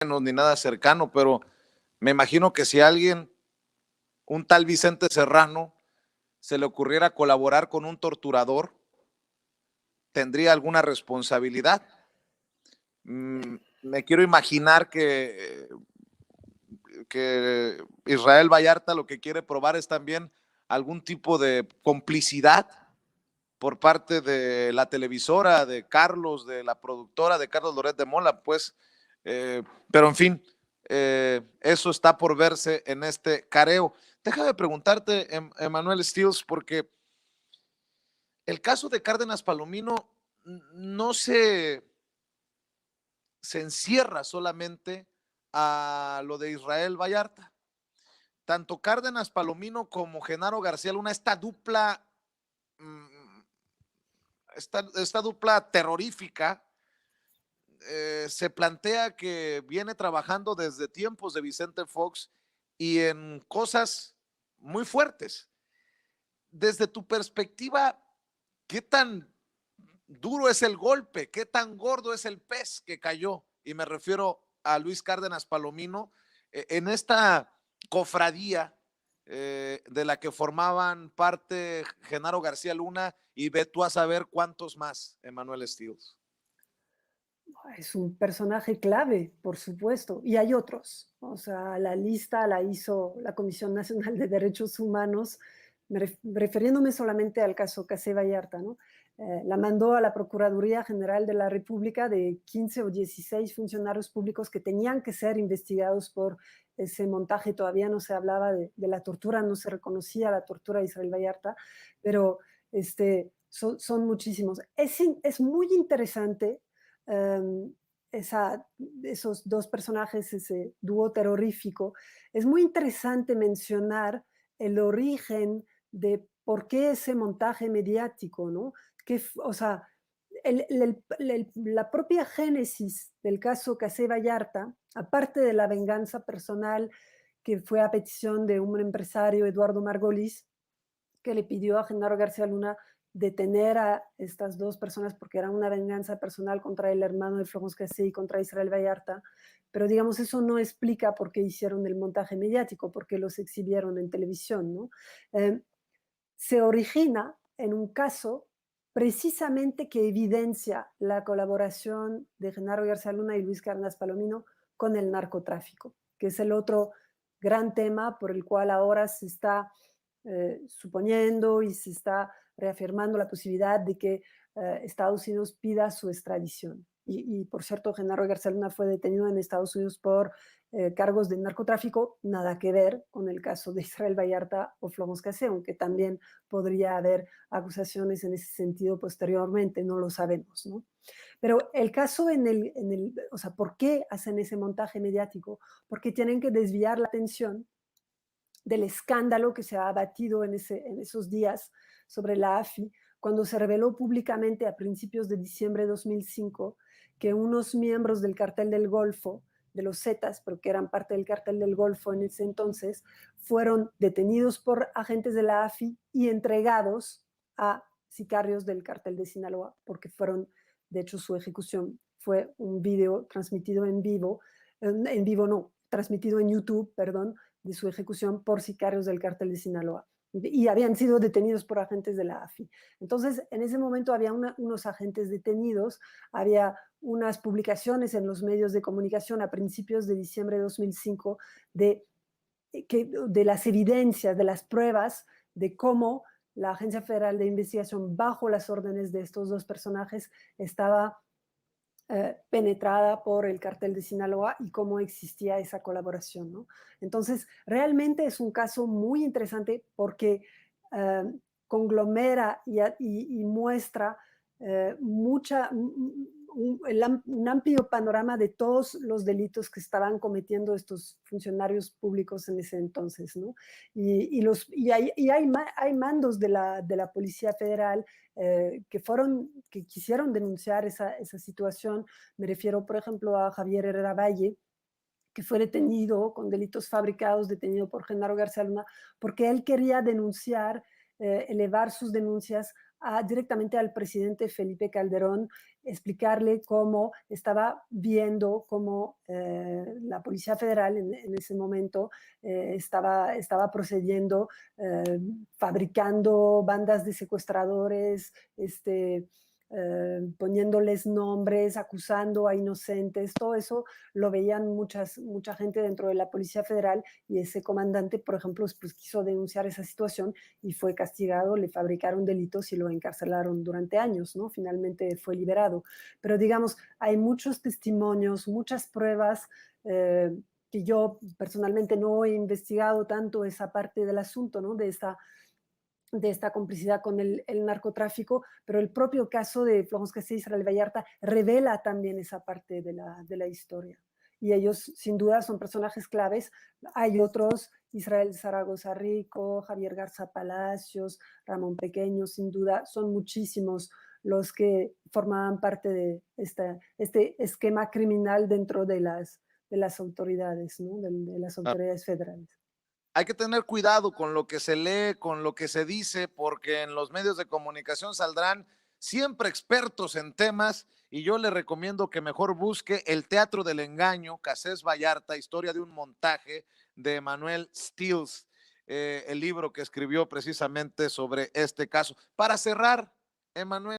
ni nada cercano, pero me imagino que si alguien, un tal Vicente Serrano, se le ocurriera colaborar con un torturador, tendría alguna responsabilidad. Me quiero imaginar que Israel Vallarta lo que quiere probar es también algún tipo de complicidad por parte de la televisora, de Carlos, de la productora, de Carlos Loret de Mola, pues, pero en fin, eso está por verse en este careo. Déjame preguntarte, Emanuel Stills, porque el caso de Cárdenas Palomino no se encierra solamente a lo de Israel Vallarta. Tanto Cárdenas Palomino como Genaro García Luna, esta dupla, esta dupla terrorífica, se plantea que viene trabajando desde tiempos de Vicente Fox y en cosas muy fuertes. Desde tu perspectiva, ¿qué tan duro es el golpe? ¿Qué tan gordo es el pez que cayó? Y me refiero a Luis Cárdenas Palomino en esta cofradía de la que formaban parte Genaro García Luna y ve tú a saber cuántos más, Emanuel Stills. Es un personaje clave, por supuesto, y hay otros. O sea, la lista la hizo la Comisión Nacional de Derechos Humanos, refiriéndome solamente al caso Casé Vallarta, ¿no? La mandó a la Procuraduría General de la República de 15 o 16 funcionarios públicos que tenían que ser investigados por ese montaje. Todavía no se hablaba de la tortura, no se reconocía la tortura de Israel Vallarta, pero son muchísimos. Es muy interesante um, esos dos personajes, ese dúo terrorífico. Es muy interesante mencionar el origen de por qué ese montaje mediático, ¿no? Que, o sea, la propia génesis del caso Casé Vallarta, aparte de la venganza personal que fue a petición de un empresario, Eduardo Margolis, que le pidió a Genaro García Luna detener a estas dos personas porque era una venganza personal contra el hermano de Florence Cassé y contra Israel Vallarta, pero digamos eso no explica por qué hicieron el montaje mediático, por qué los exhibieron en televisión, ¿no? Se origina en un caso precisamente que evidencia la colaboración de Genaro García Luna y Luis Cárdenas Palomino con el narcotráfico, que es el otro gran tema por el cual ahora se está suponiendo y se está reafirmando la posibilidad de que Estados Unidos pida su extradición. Por cierto, Genaro García Luna fue detenido en Estados Unidos por cargos de narcotráfico, nada que ver con el caso de Israel Vallarta o Florence Cassé, aunque también podría haber acusaciones en ese sentido posteriormente, no lo sabemos, ¿no? Pero el caso o sea, ¿por qué hacen ese montaje mediático? Porque tienen que desviar la atención del escándalo que se ha abatido en esos días sobre la AFI, cuando se reveló públicamente a principios de diciembre de 2005 que unos miembros del cartel del Golfo, de los Zetas, pero que eran parte del cartel del Golfo en ese entonces, fueron detenidos por agentes de la AFI y entregados a sicarios del cartel de Sinaloa, porque fueron, de hecho, su ejecución fue un video transmitido en vivo no, transmitido en YouTube, perdón, de su ejecución por sicarios del cártel de Sinaloa y habían sido detenidos por agentes de la AFI. Entonces, en ese momento había unos agentes detenidos, había unas publicaciones en los medios de comunicación a principios de diciembre de 2005 de las evidencias, de las pruebas de cómo la Agencia Federal de Investigación, bajo las órdenes de estos dos personajes, estaba penetrada por el cartel de Sinaloa y cómo existía esa colaboración, ¿no? Entonces, realmente es un caso muy interesante porque conglomera y muestra un amplio panorama de todos los delitos que estaban cometiendo estos funcionarios públicos en ese entonces, ¿no? Hay mandos de la Policía Federal que quisieron denunciar esa situación. Me refiero, por ejemplo, a Javier Herrera Valle, que fue detenido con delitos fabricados, detenido por Genaro García Luna, porque él quería denunciar, elevar sus denuncias directamente al presidente Felipe Calderón, explicarle cómo estaba viendo cómo la Policía Federal en ese momento estaba procediendo, fabricando bandas de secuestradores, poniéndoles nombres, acusando a inocentes, todo eso lo veían mucha gente dentro de la Policía Federal y ese comandante, por ejemplo, pues quiso denunciar esa situación y fue castigado, le fabricaron delitos y lo encarcelaron durante años, ¿no? Finalmente fue liberado. Pero digamos, hay muchos testimonios, muchas pruebas que yo personalmente no he investigado tanto esa parte del asunto, ¿no? De esta complicidad con el narcotráfico, pero el propio caso de Florence Cassé y Israel Vallarta revela también esa parte de la historia. Y ellos, sin duda, son personajes claves. Hay otros, Israel Zaragoza Rico, Javier Garza Palacios, Ramón Pequeño, sin duda, son muchísimos los que formaban parte de este esquema criminal dentro de las autoridades, ¿no? de las autoridades federales. Hay que tener cuidado con lo que se lee, con lo que se dice, porque en los medios de comunicación saldrán siempre expertos en temas y yo le recomiendo que mejor busque El Teatro del Engaño, Cassés Vallarta, historia de un montaje de Manuel Stills, el libro que escribió precisamente sobre este caso. Para cerrar, Emanuel.